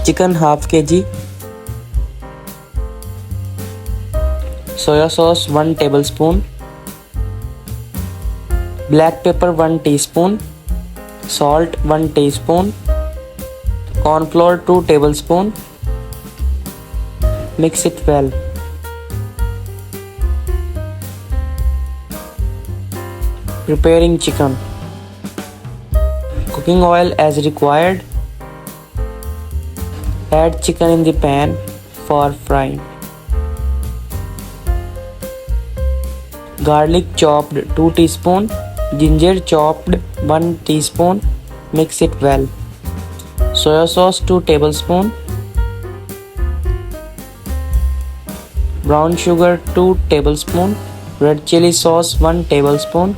Chicken half kg. Soya sauce 1 tablespoon. Black pepper 1 teaspoon. Salt 1 teaspoon. Corn flour 2 tablespoon. Mix it well. Preparing chicken. Cooking oil as required. Add chicken in the pan for frying. Garlic chopped 2 teaspoon. Ginger chopped 1 teaspoon. Mix it well. Soya sauce 2 tablespoon. Brown sugar 2 tablespoon. Red chili sauce 1 tablespoon.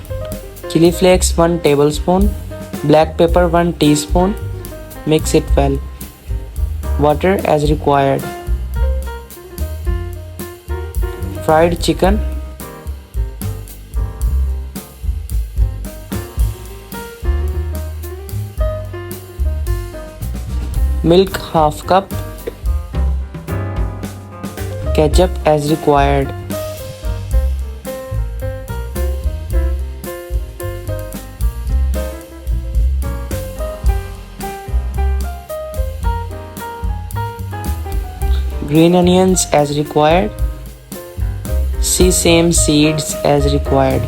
Chili flakes 1 tablespoon. Black pepper 1 teaspoon. Mix it well. Water as required. Fried chicken. Milk half cup. Ketchup as required. Green onions as required. Sesame seeds as required.